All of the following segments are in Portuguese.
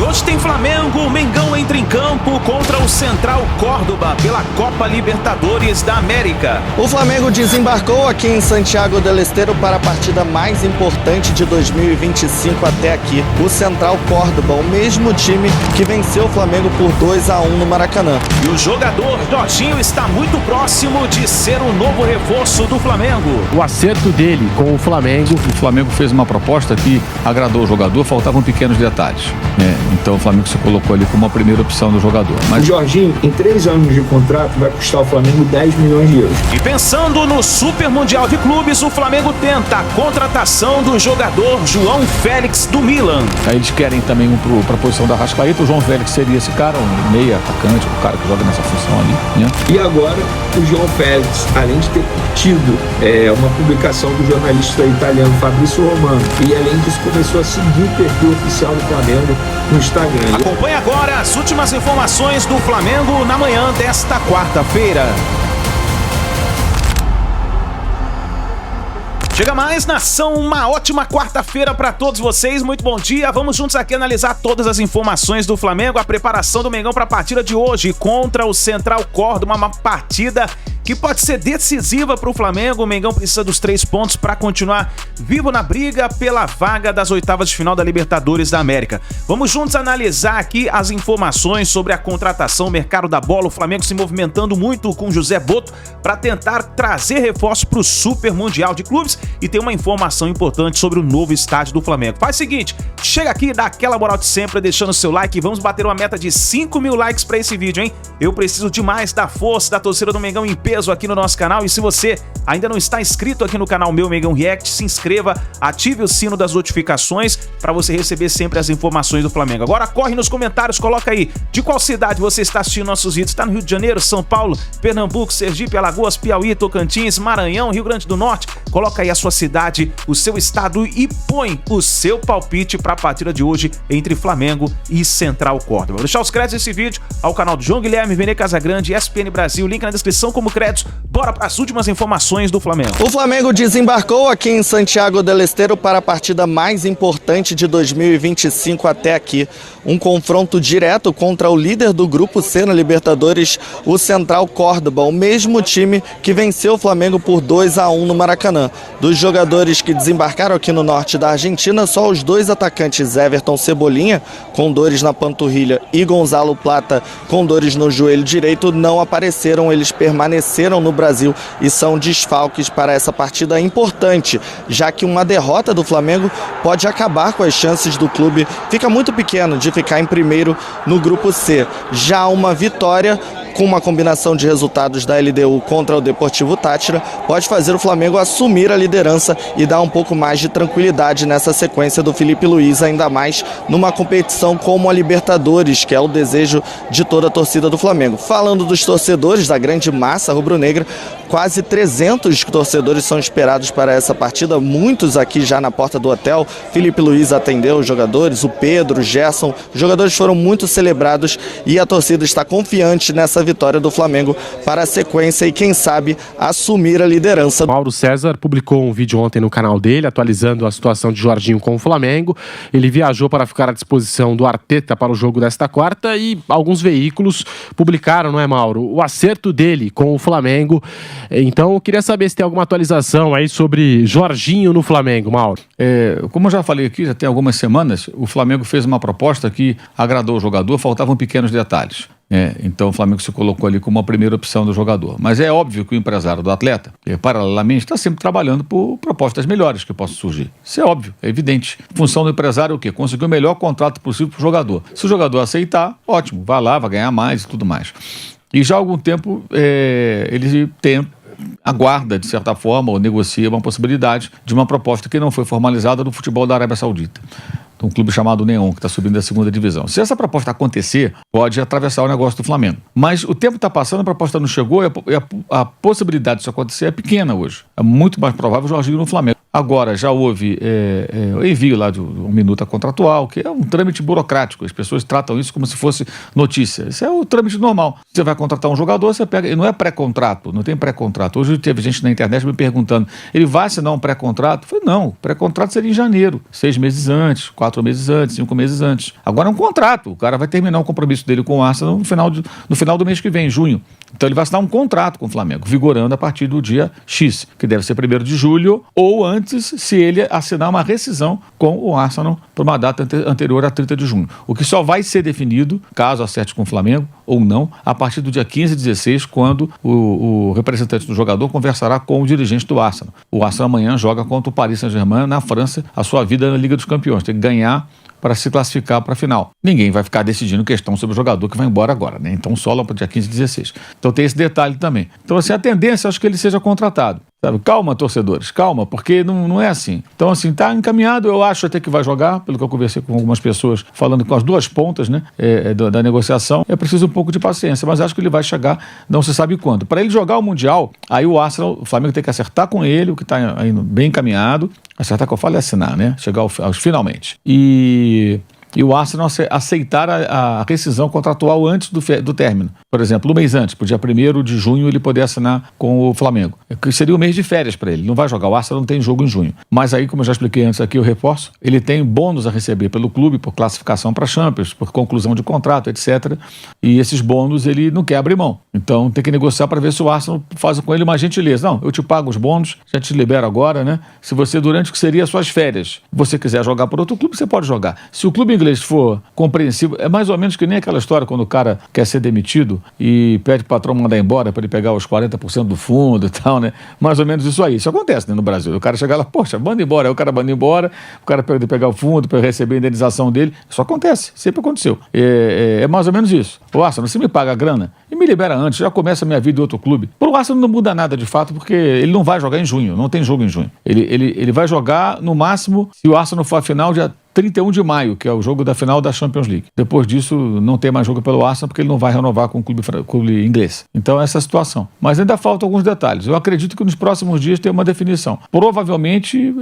Hoje tem Flamengo, o Mengão entra em campo contra o Central Córdoba pela Copa Libertadores da América. O Flamengo desembarcou aqui em Santiago del Estero para a partida mais importante de 2025 até aqui. O Central Córdoba, o mesmo time que venceu o Flamengo por 2-1 no Maracanã. E o jogador Jorginho está muito próximo de ser o novo reforço do Flamengo. O acerto dele com o Flamengo fez uma proposta que agradou o jogador, faltavam pequenos detalhes. Então o Flamengo se colocou ali como a primeira opção do jogador. Mas o Jorginho, em 3 anos de contrato, vai custar ao Flamengo 10 milhões de euros. E pensando no Super Mundial de Clubes, o Flamengo tenta a contratação do jogador João Félix do Milan. Aí eles querem também para a posição da Arrascaeta. O João Félix seria esse cara, um meia atacante, o cara que joga nessa função ali, né? E agora o João Félix, além de ter tido uma publicação do jornalista italiano Fabrício Romano, e além disso começou a seguir o perfil oficial do Flamengo no Instagram. Acompanhe agora as últimas informações do Flamengo na manhã desta quarta-feira. Chega mais, nação, uma ótima quarta-feira para todos vocês, muito bom dia. Vamos juntos aqui analisar todas as informações do Flamengo, a preparação do Mengão para a partida de hoje contra o Central Córdoba, uma partida que pode ser decisiva para o Flamengo. O Mengão precisa dos 3 pontos para continuar vivo na briga pela vaga das oitavas de final da Libertadores da América. Vamos juntos analisar aqui as informações sobre a contratação, o mercado da bola, o Flamengo se movimentando muito com José Boto para tentar trazer reforços para o Super Mundial de Clubes, e tem uma informação importante sobre o novo estádio do Flamengo. Faz o seguinte, chega aqui, dá aquela moral de sempre, deixando o seu like, e vamos bater uma meta de 5 mil likes para esse vídeo, hein? Eu preciso demais da força da torcida do Mengão em peso aqui no nosso canal, e se você ainda não está inscrito aqui no canal meu Mengão React, se inscreva, ative o sino das notificações para você receber sempre as informações do Flamengo. Agora corre nos comentários, coloca aí de qual cidade você está assistindo nossos vídeos. Está no Rio de Janeiro, São Paulo, Pernambuco, Sergipe, Alagoas, Piauí, Tocantins, Maranhão, Rio Grande do Norte? Coloca aí a sua cidade, o seu estado e põe o seu palpite para a partida de hoje entre Flamengo e Central Córdoba. Vou deixar os créditos desse vídeo ao canal do João Guilherme, Vene Casagrande, ESPN Brasil, link na descrição como créditos. Bora para as últimas informações do Flamengo. O Flamengo desembarcou aqui em Santiago del Estero para a partida mais importante de 2025 até aqui. Um confronto direto contra o líder do Grupo C na Libertadores, o Central Córdoba, o mesmo time que venceu o Flamengo por 2-1 no Maracanã. Dos jogadores que desembarcaram aqui no norte da Argentina, só os 2 atacantes Everton Cebolinha, com dores na panturrilha, e Gonzalo Plata, com dores no joelho direito, não apareceram. Eles permaneceram no Brasil e são desfalques para essa partida importante, já que uma derrota do Flamengo pode acabar com as chances do clube. Fica muito pequeno de ficar em primeiro no Grupo C. Já uma vitória, com uma combinação de resultados da LDU contra o Deportivo Táchira, pode fazer o Flamengo assumir a liderança e dar um pouco mais de tranquilidade nessa sequência do Felipe Luiz, ainda mais numa competição como a Libertadores, que é o desejo de toda a torcida do Flamengo. Falando dos torcedores, da grande massa rubro-negra, quase 300 torcedores são esperados para essa partida, muitos aqui já na porta do hotel. Felipe Luiz atendeu os jogadores, o Pedro, o Gerson, os jogadores foram muito celebrados e a torcida está confiante nessa vitória do Flamengo para a sequência e, quem sabe, assumir a liderança. Mauro César publicou um vídeo ontem no canal dele, atualizando a situação de Jorginho com o Flamengo. Ele viajou para ficar à disposição do Arteta para o jogo desta quarta e alguns veículos publicaram, não é, Mauro, o acerto dele com o Flamengo. Então eu queria saber se tem alguma atualização aí sobre Jorginho no Flamengo, Mauro. Como eu já falei aqui, já tem algumas semanas, o Flamengo fez uma proposta que agradou o jogador, faltavam pequenos detalhes. Então o Flamengo se colocou ali como a primeira opção do jogador. Mas é óbvio que o empresário do atleta, paralelamente, está sempre trabalhando por propostas melhores que possam surgir. Isso é óbvio, é evidente. A função do empresário é o quê? Conseguir o melhor contrato possível para o jogador. Se o jogador aceitar, ótimo, vai lá, vai ganhar mais e tudo mais. E já há algum tempo ele aguarda, de certa forma, ou negocia uma possibilidade de uma proposta que não foi formalizada no futebol da Arábia Saudita. Um clube chamado Neon, que está subindo da 2ª divisão. Se essa proposta acontecer, pode atravessar o negócio do Flamengo. Mas o tempo está passando, a proposta não chegou e a possibilidade disso acontecer é pequena hoje. É muito mais provável o Jorginho no Flamengo. Agora, já houve o envio lá de um minuta contratual, que é um trâmite burocrático. As pessoas tratam isso como se fosse notícia. Isso é o trâmite normal. Você vai contratar um jogador, você pega... E não é pré-contrato, não tem pré-contrato. Hoje teve gente na internet me perguntando, ele vai assinar um pré-contrato? Eu falei, não, pré-contrato seria em janeiro, 6 meses antes, 4 meses antes, 5 meses antes. Agora é um contrato. O cara vai terminar o compromisso dele com o Arsenal no final do mês que vem, em junho. Então ele vai assinar um contrato com o Flamengo, vigorando a partir do dia X, que deve ser 1º de julho, ou antes, se ele assinar uma rescisão com o Arsenal por uma data anterior a 30 de junho. O que só vai ser definido, caso acerte com o Flamengo ou não, a partir do dia 15 e 16, quando o representante do jogador conversará com o dirigente do Arsenal. O Arsenal amanhã joga contra o Paris Saint-Germain na França, a sua vida na Liga dos Campeões. Tem que ganhar para se classificar para a final. Ninguém vai ficar decidindo questão sobre o jogador que vai embora agora, né? Então só lá para o dia 15 e 16. Então tem esse detalhe também. Então assim, a tendência, acho que ele seja contratado. Sabe? Calma, torcedores, calma, porque não é assim. Então, assim, tá encaminhado, eu acho até que vai jogar, pelo que eu conversei com algumas pessoas, falando com as duas pontas, né, da negociação. É preciso um pouco de paciência, mas acho que ele vai chegar, não se sabe quando. Para ele jogar o Mundial, aí o Arsenal, o Flamengo tem que acertar com ele, o que está indo bem encaminhado. Acertar que eu falo é assinar, né? Chegar aos finalmente. E o Arsenal aceitar a rescisão contratual antes do término. Por exemplo, um mês antes, para o dia 1º de junho, ele poder assinar com o Flamengo. Que seria um mês de férias para ele. Não vai jogar. O Arsenal não tem jogo em junho. Mas aí, como eu já expliquei antes aqui, eu reforço, ele tem bônus a receber pelo clube, por classificação para Champions, por conclusão de contrato, etc. E esses bônus ele não quer abrir mão. Então tem que negociar para ver se o Arsenal faz com ele uma gentileza. Não, eu te pago os bônus, já te libero agora, né? Se você, durante o que seria as suas férias, você quiser jogar por outro clube, você pode jogar. Se o clube inglês for compreensível, é mais ou menos que nem aquela história quando o cara quer ser demitido e pede pro patrão mandar embora para ele pegar os 40% do fundo e tal, né? Mais ou menos isso aí. Isso acontece, né, no Brasil. O cara chega lá, poxa, manda embora. Aí o cara manda embora, o cara pede pegar o fundo para receber a indenização dele. Isso acontece, sempre aconteceu. É mais ou menos isso. O Arsenal, você me paga a grana e me libera antes, já começa a minha vida em outro clube. Pro Arsenal não muda nada de fato, porque ele não vai jogar em junho, não tem jogo em junho. Ele vai jogar no máximo, se o Arsenal for a final, dia 31 de maio, que é o jogo da final da Champions League. Depois disso, não tem mais jogo pelo Arsenal, porque ele não vai renovar com o clube inglês. Então, essa é a situação. Mas ainda faltam alguns detalhes. Eu acredito que nos próximos dias tem uma definição. Provavelmente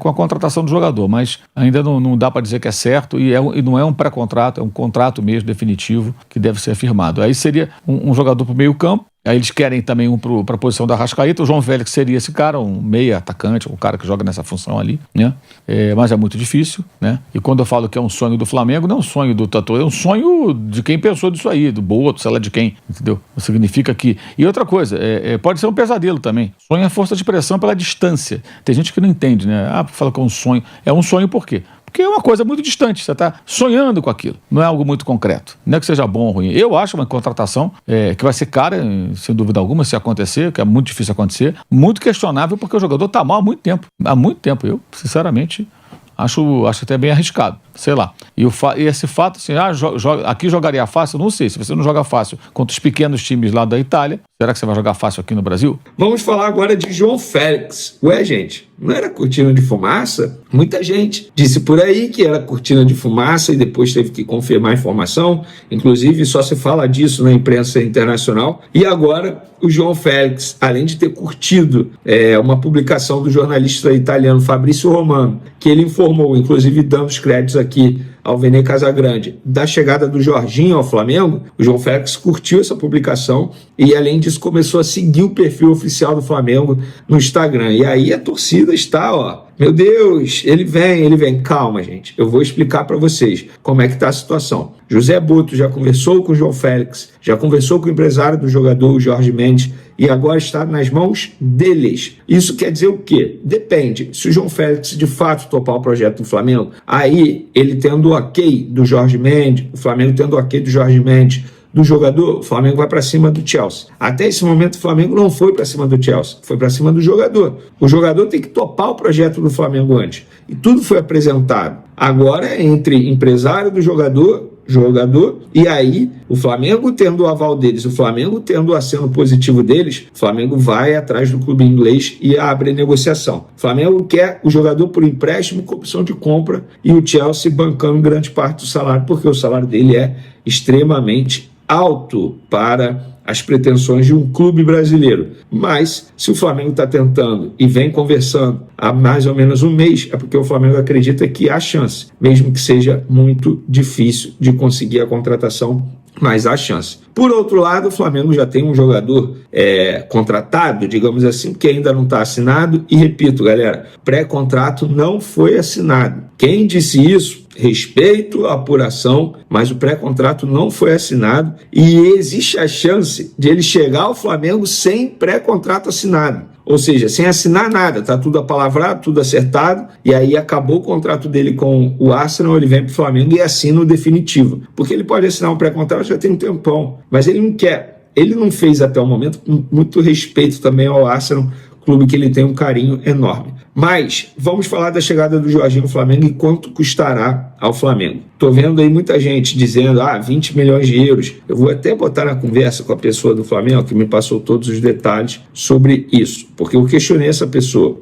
com a contratação do jogador, mas ainda não dá para dizer que é certo e não é um pré-contrato, é um contrato mesmo definitivo que deve ser firmado. Aí seria um jogador para o meio campo. Aí eles querem também um para a posição da Arrascaeta. O João Félix seria esse cara, um meia atacante, um cara que joga nessa função ali, né? Mas é muito difícil, né? E quando eu falo que é um sonho do Flamengo, não é um sonho do Tatu, é um sonho de quem pensou disso aí, do Boto, sei lá de quem, entendeu? Significa que... E outra coisa, pode ser um pesadelo também. Sonho é força de pressão pela distância. Tem gente que não entende, né? Fala que é um sonho. É um sonho por quê? Porque é uma coisa muito distante, você está sonhando com aquilo, não é algo muito concreto. Não é que seja bom ou ruim. Eu acho uma contratação que vai ser cara, sem dúvida alguma, se acontecer, que é muito difícil acontecer, muito questionável, porque o jogador está mal há muito tempo. Há muito tempo. Eu, sinceramente, acho até bem arriscado. Sei lá. E esse fato, assim, aqui jogaria fácil? Não sei. Se você não joga fácil contra os pequenos times lá da Itália, será que você vai jogar fácil aqui no Brasil? Vamos falar agora de João Félix. Ué, gente, não era cortina de fumaça? Muita gente disse por aí que era cortina de fumaça e depois teve que confirmar a informação. Inclusive, só se fala disso na imprensa internacional. E agora, o João Félix, além de ter curtido uma publicação do jornalista italiano Fabrício Romano, que ele informou, inclusive dando os créditos aqui ao Vene Casagrande, da chegada do Jorginho ao Flamengo, o João Félix curtiu essa publicação e, além disso, começou a seguir o perfil oficial do Flamengo no Instagram. E aí a torcida está, meu Deus, ele vem. Calma, gente, eu vou explicar para vocês como é que está a situação. José Boto já conversou com o João Félix, já conversou com o empresário do jogador, o Jorge Mendes, e agora está nas mãos deles. Isso quer dizer o quê? Depende. Se o João Félix de fato topar o projeto do Flamengo, aí ele tendo o ok do Jorge Mendes, o Flamengo tendo o ok do Jorge Mendes, do jogador, o Flamengo vai para cima do Chelsea. Até esse momento o Flamengo não foi para cima do Chelsea, foi para cima do jogador. O jogador tem que topar o projeto do Flamengo antes. E tudo foi apresentado. Agora, entre empresário do jogador, e aí o Flamengo tendo o aval deles, o Flamengo tendo o aceno positivo deles, o Flamengo vai atrás do clube inglês e abre negociação. O Flamengo quer o jogador por empréstimo com opção de compra e o Chelsea bancando grande parte do salário, porque o salário dele é extremamente alto para as pretensões de um clube brasileiro. Mas, se o Flamengo está tentando e vem conversando há mais ou menos um mês, é porque o Flamengo acredita que há chance, mesmo que seja muito difícil de conseguir a contratação, mas há chance. Por outro lado, o Flamengo já tem um jogador contratado, digamos assim, que ainda não está assinado. E repito, galera, pré-contrato não foi assinado. Quem disse isso? Respeito à apuração, mas o pré-contrato não foi assinado e existe a chance de ele chegar ao Flamengo sem pré-contrato assinado. Ou seja, sem assinar nada, tá tudo apalavrado, tudo acertado, e aí acabou o contrato dele com o Arsenal, ele vem pro Flamengo e assina o definitivo. Porque ele pode assinar um pré-contrato já tem um tempão, mas ele não quer. Ele não fez até o momento, com muito respeito também ao Arsenal, clube que ele tem um carinho enorme. Mas vamos falar da chegada do Jorginho ao Flamengo e quanto custará ao Flamengo. Estou vendo aí muita gente dizendo 20 milhões de euros. Eu vou até botar na conversa com a pessoa do Flamengo que me passou todos os detalhes sobre isso, porque eu questionei essa pessoa.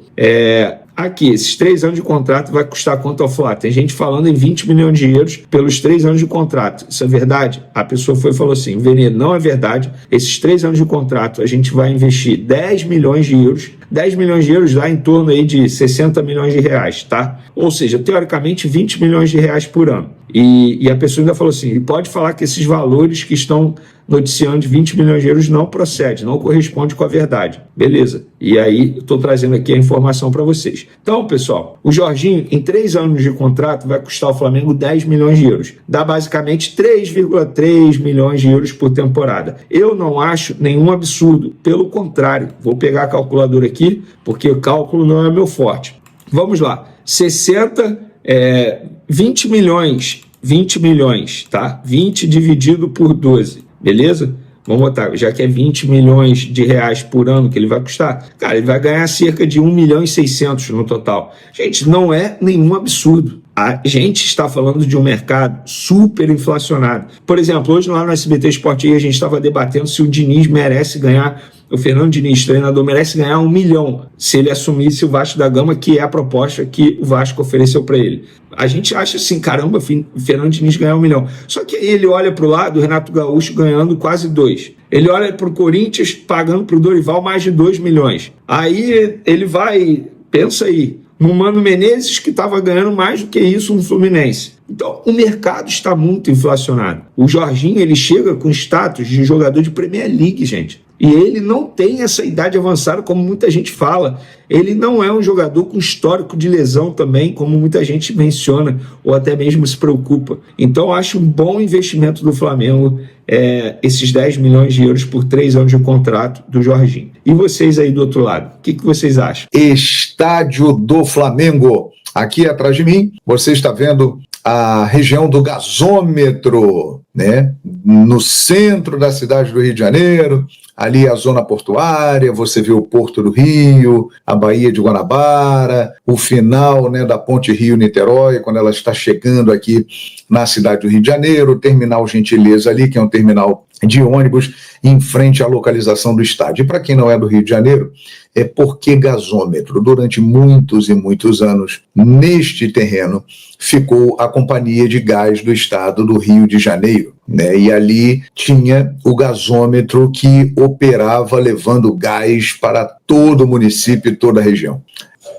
Aqui, esses 3 anos de contrato vai custar quanto ao Flá? Tem gente falando em 20 milhões de euros pelos 3 anos de contrato. Isso é verdade? A pessoa foi e falou assim, Venedo, não é verdade. Esses 3 anos de contrato a gente vai investir 10 milhões de euros. 10 milhões de euros dá em torno aí de 60 milhões de reais, tá? Ou seja, teoricamente 20 milhões de reais por ano. E a pessoa ainda falou assim, pode falar que esses valores que estão noticiando de 20 milhões de euros não procede, não corresponde com a verdade. Beleza. E aí, eu estou trazendo aqui a informação para vocês. Então, pessoal, o Jorginho, em 3 anos de contrato, vai custar ao Flamengo 10 milhões de euros. Dá basicamente 3,3 milhões de euros por temporada. Eu não acho nenhum absurdo. Pelo contrário, vou pegar a calculadora aqui, porque o cálculo não é meu forte. Vamos lá. 20 milhões, tá? 20 dividido por 12, beleza? Vamos botar, já que é 20 milhões de reais por ano que ele vai custar, cara, ele vai ganhar cerca de 1 milhão e 600 no total. Gente, não é nenhum absurdo. A gente está falando de um mercado super inflacionado. Por exemplo, hoje lá no SBT Sport a gente estava debatendo se o Diniz merece ganhar, o Fernando Diniz, treinador, merece ganhar 1 milhão se ele assumisse o Vasco da Gama, que é a proposta que o Vasco ofereceu para ele. A gente acha assim, caramba, o Fernando Diniz ganhar 1 milhão. Só que ele olha para o lado, o Renato Gaúcho ganhando quase 2. Ele olha para o Corinthians pagando para o Dorival mais de 2 milhões. Aí ele vai, pensa aí, no Mano Menezes, que estava ganhando mais do que isso no Fluminense. Então, o mercado está muito inflacionado. O Jorginho, ele chega com status de jogador de Premier League, gente. E ele não tem essa idade avançada, como muita gente fala. Ele não é um jogador com histórico de lesão também, como muita gente menciona, ou até mesmo se preocupa. Então, eu acho um bom investimento do Flamengo esses 10 milhões de euros por 3 anos de contrato do Jorginho. E vocês aí do outro lado, o que vocês acham? Estádio do Flamengo. Aqui atrás de mim, você está vendo a região do gasômetro, né? No centro da cidade do Rio de Janeiro, ali a zona portuária, você vê o Porto do Rio, a Baía de Guanabara, o final, né, da Ponte Rio-Niterói, quando ela está chegando aqui na cidade do Rio de Janeiro, o terminal Gentileza ali, que é um terminal de ônibus em frente à localização do estádio. E para quem não é do Rio de Janeiro, é porque gasômetro. Durante muitos e muitos anos, neste terreno, ficou a Companhia de Gás do Estado do Rio de Janeiro, né? E ali tinha o gasômetro que operava levando gás para todo o município e toda a região.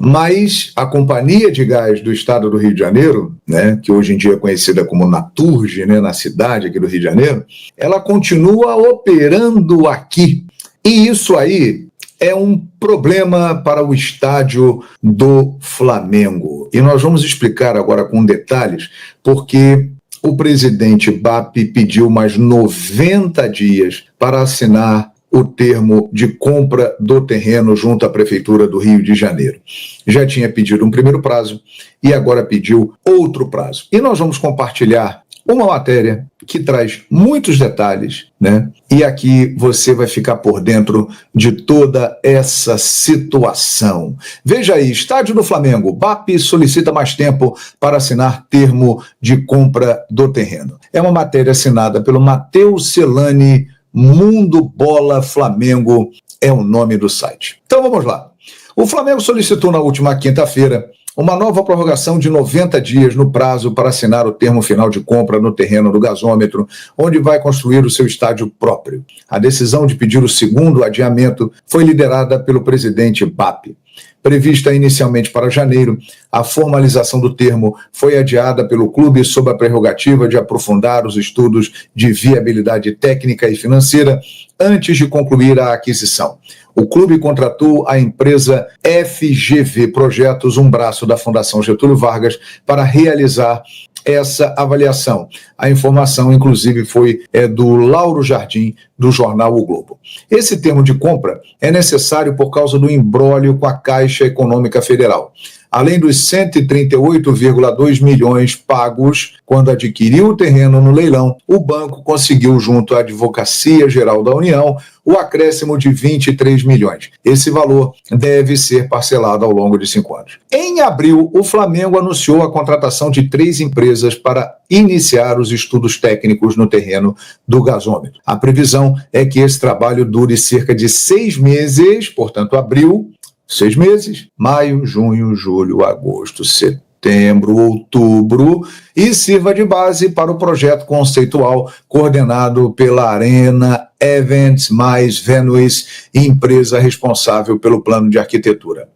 Mas a Companhia de Gás do Estado do Rio de Janeiro, né, que hoje em dia é conhecida como Naturgy, né, na cidade aqui do Rio de Janeiro, ela continua operando aqui. E isso aí é um problema para o estádio do Flamengo. E nós vamos explicar agora com detalhes, porque o presidente BAP pediu mais 90 dias para assinar o termo de compra do terreno junto à Prefeitura do Rio de Janeiro. Já tinha pedido um primeiro prazo e agora pediu outro prazo. E nós vamos compartilhar uma matéria que traz muitos detalhes, né? E aqui você vai ficar por dentro de toda essa situação. Veja aí, Estádio do Flamengo, BAP solicita mais tempo para assinar termo de compra do terreno. É uma matéria assinada pelo Matheus Celani, Mundo Bola Flamengo é o nome do site. Então vamos lá. O Flamengo solicitou na última quinta-feira uma nova prorrogação de 90 dias no prazo para assinar o termo final de compra no terreno do gasômetro, onde vai construir o seu estádio próprio. A decisão de pedir o segundo adiamento foi liderada pelo presidente BAP. Prevista inicialmente para janeiro, a formalização do termo foi adiada pelo clube sob a prerrogativa de aprofundar os estudos de viabilidade técnica e financeira antes de concluir a aquisição. O clube contratou a empresa FGV Projetos, um braço da Fundação Getúlio Vargas, para realizar essa avaliação. A informação, inclusive, foi do Lauro Jardim, do jornal O Globo. Esse termo de compra é necessário por causa do imbróglio com a Caixa Econômica Federal. Além dos 138,2 milhões pagos quando adquiriu o terreno no leilão, o banco conseguiu, junto à Advocacia Geral da União, o acréscimo de 23 milhões. Esse valor deve ser parcelado ao longo de 5 anos. Em abril, o Flamengo anunciou a contratação de 3 empresas para iniciar os estudos técnicos no terreno do gasômetro. A previsão é que esse trabalho dure cerca de 6 meses, portanto, abril, 6 meses, maio, junho, julho, agosto, setembro, outubro, e sirva de base para o projeto conceitual coordenado pela Arena Events mais Venues, empresa responsável pelo plano de arquitetura.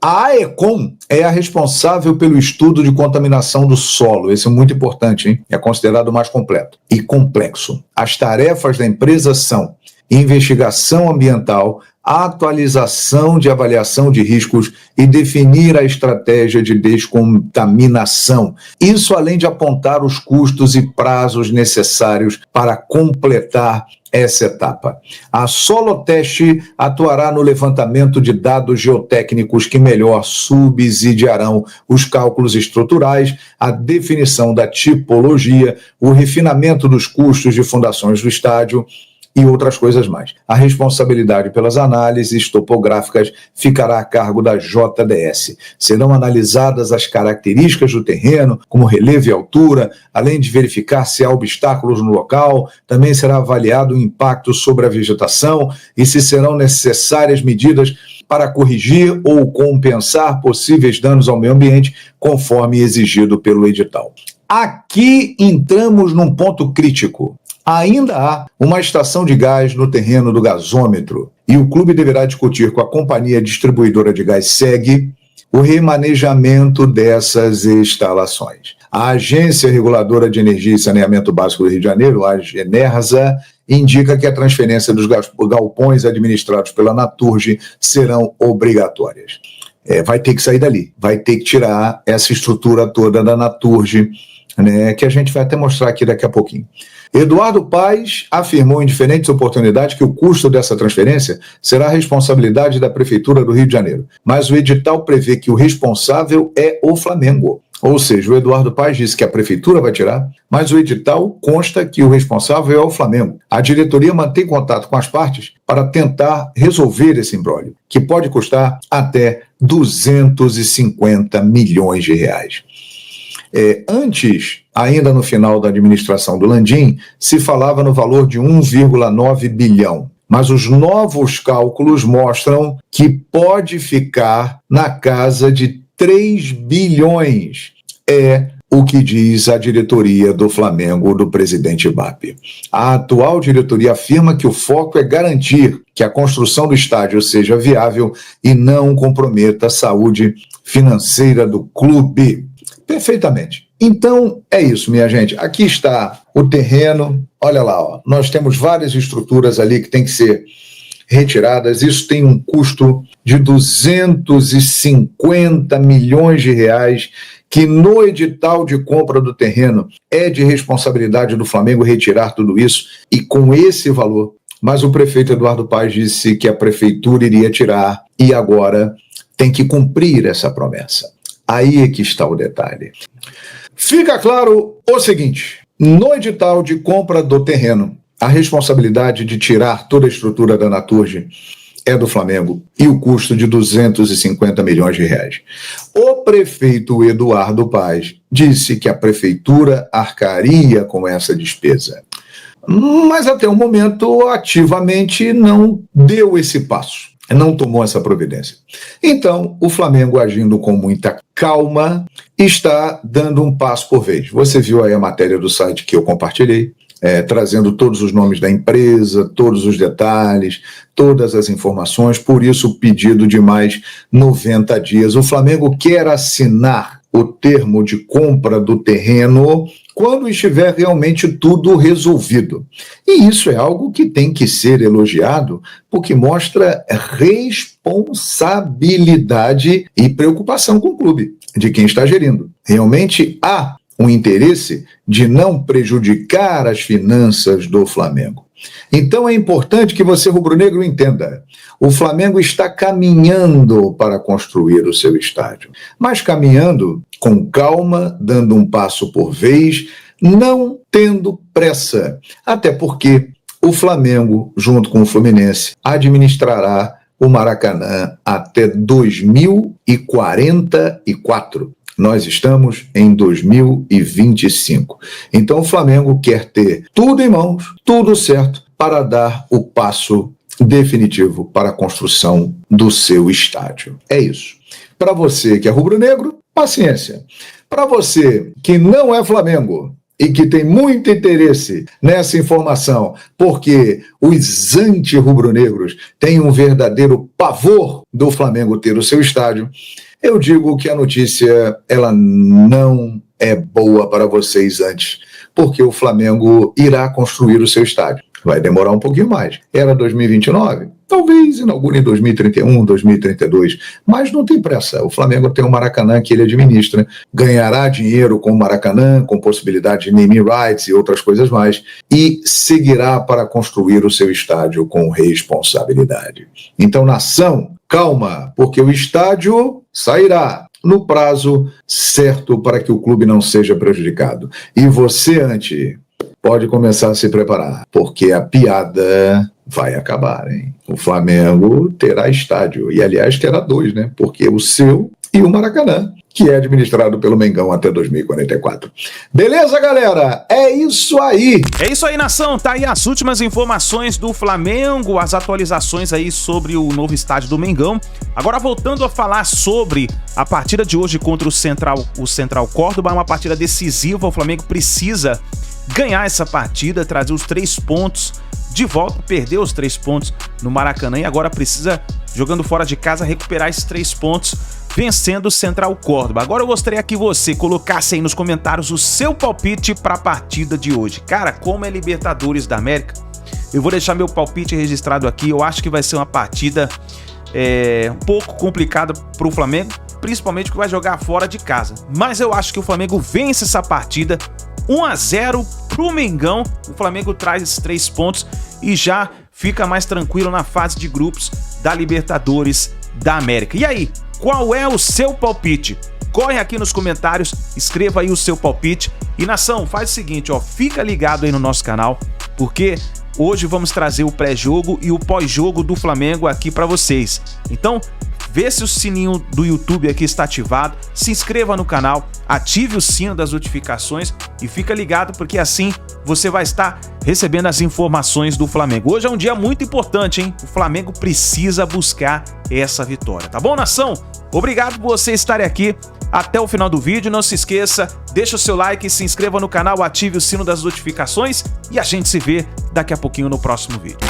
A AECOM é a responsável pelo estudo de contaminação do solo. Esse é muito importante, hein? É considerado o mais completo e complexo. As tarefas da empresa são investigação ambiental, atualização de avaliação de riscos e definir a estratégia de descontaminação. Isso além de apontar os custos e prazos necessários para completar essa etapa. A Soloteste atuará no levantamento de dados geotécnicos que melhor subsidiarão os cálculos estruturais, a definição da tipologia, o refinamento dos custos de fundações do estádio, e outras coisas mais. A responsabilidade pelas análises topográficas ficará a cargo da JDS. Serão analisadas as características do terreno, como relevo e altura, além de verificar se há obstáculos no local. Também será avaliado o impacto sobre a vegetação e se serão necessárias medidas para corrigir ou compensar possíveis danos ao meio ambiente, conforme exigido pelo edital. Aqui entramos num ponto crítico. Ainda há uma estação de gás no terreno do gasômetro e o clube deverá discutir com a companhia distribuidora de gás SEG o remanejamento dessas instalações. A Agência Reguladora de Energia e Saneamento Básico do Rio de Janeiro, a Genersa, indica que a transferência dos galpões administrados pela Naturgy serão obrigatórias. Vai ter que sair dali, vai ter que tirar essa estrutura toda da Naturgy, né, que a gente vai até mostrar aqui daqui a pouquinho. Eduardo Paes afirmou em diferentes oportunidades que o custo dessa transferência será a responsabilidade da Prefeitura do Rio de Janeiro, mas o edital prevê que o responsável é o Flamengo. Ou seja, o Eduardo Paes disse que a Prefeitura vai tirar, mas o edital consta que o responsável é o Flamengo. A diretoria mantém contato com as partes para tentar resolver esse imbróglio, que pode custar até 250 milhões de reais. Antes, ainda no final da administração do Landim, se falava no valor de 1,9 bilhão. Mas os novos cálculos mostram que pode ficar na casa de 3 bilhões. É o que diz a diretoria do Flamengo do presidente BAP. A atual diretoria afirma que o foco é garantir que a construção do estádio seja viável e não comprometa a saúde financeira do clube. Perfeitamente. Então, é isso, minha gente. Aqui está o terreno. Olha lá, ó. Nós temos várias estruturas ali que têm que ser retiradas. Isso tem um custo de 250 milhões de reais, que no edital de compra do terreno é de responsabilidade do Flamengo retirar tudo isso, e com esse valor. Mas o prefeito Eduardo Paes disse que a prefeitura iria tirar e agora tem que cumprir essa promessa. Aí é que está o detalhe. Fica claro o seguinte: no edital de compra do terreno, a responsabilidade de tirar toda a estrutura da Naturgy é do Flamengo e o custo de 250 milhões de reais. O prefeito Eduardo Paes disse que a prefeitura arcaria com essa despesa, mas até o momento ativamente não deu esse passo. não tomou essa providência. Então, o Flamengo, agindo com muita calma, está dando um passo por vez. Você viu aí a matéria do site que eu compartilhei, trazendo todos os nomes da empresa, todos os detalhes, todas as informações, por isso o pedido de mais 90 dias. O Flamengo quer assinar o termo de compra do terreno quando estiver realmente tudo resolvido. E isso é algo que tem que ser elogiado, porque mostra responsabilidade e preocupação com o clube, de quem está gerindo. Realmente há um interesse de não prejudicar as finanças do Flamengo. Então é importante que você, rubro-negro, entenda. O Flamengo está caminhando para construir o seu estádio, mas caminhando com calma, dando um passo por vez, não tendo pressa. Até porque o Flamengo, junto com o Fluminense, administrará o Maracanã até 2044. Nós estamos em 2025. Então o Flamengo quer ter tudo em mãos, tudo certo, para dar o passo definitivo para a construção do seu estádio. É isso. Para você que é rubro-negro, paciência. Para você que não é Flamengo e que tem muito interesse nessa informação, porque os anti-rubro-negros têm um verdadeiro pavor do Flamengo ter o seu estádio, eu digo que a notícia ela não é boa para vocês antes, porque o Flamengo irá construir o seu estádio. Vai demorar um pouquinho mais. Era 2029? Talvez inaugure em 2031, 2032, mas não tem pressa. O Flamengo tem um Maracanã que ele administra, ganhará dinheiro com o Maracanã, com possibilidade de naming rights e outras coisas mais, e seguirá para construir o seu estádio com responsabilidade. Então, nação, calma, porque o estádio sairá no prazo certo para que o clube não seja prejudicado. E você, pode começar a se preparar, porque a piada vai acabar, hein? O Flamengo terá estádio, e aliás terá dois, né? Porque o seu e o Maracanã, que é administrado pelo Mengão até 2044. Beleza, galera? É isso aí! É isso aí, nação! Tá aí as últimas informações do Flamengo, as atualizações aí sobre o novo estádio do Mengão. Agora voltando a falar sobre a partida de hoje contra o Central Córdoba, uma partida decisiva, o Flamengo precisa ganhar essa partida, trazer os 3 pontos de volta, perdeu os 3 pontos no Maracanã e agora precisa, jogando fora de casa, recuperar esses 3 pontos, vencendo o Central Córdoba. Agora eu gostaria que você colocasse aí nos comentários o seu palpite para a partida de hoje. Cara, como é Libertadores da América, eu vou deixar meu palpite registrado aqui. Eu acho que vai ser uma partida um pouco complicada para o Flamengo, principalmente porque vai jogar fora de casa. Mas eu acho que o Flamengo vence essa partida 1-0 pro Mengão. O Flamengo traz esses 3 pontos e já fica mais tranquilo na fase de grupos da Libertadores da América. E aí, qual é o seu palpite? Corre aqui nos comentários, escreva aí o seu palpite. E nação, faz o seguinte, fica ligado aí no nosso canal, porque hoje vamos trazer o pré-jogo e o pós-jogo do Flamengo aqui para vocês. Então, vê se o sininho do YouTube aqui está ativado, se inscreva no canal, ative o sino das notificações e fica ligado, porque assim você vai estar recebendo as informações do Flamengo. Hoje é um dia muito importante, hein? O Flamengo precisa buscar essa vitória, tá bom, nação? Obrigado por você estar aqui até o final do vídeo. Não se esqueça, deixa o seu like, se inscreva no canal, ative o sino das notificações e a gente se vê daqui a pouquinho no próximo vídeo.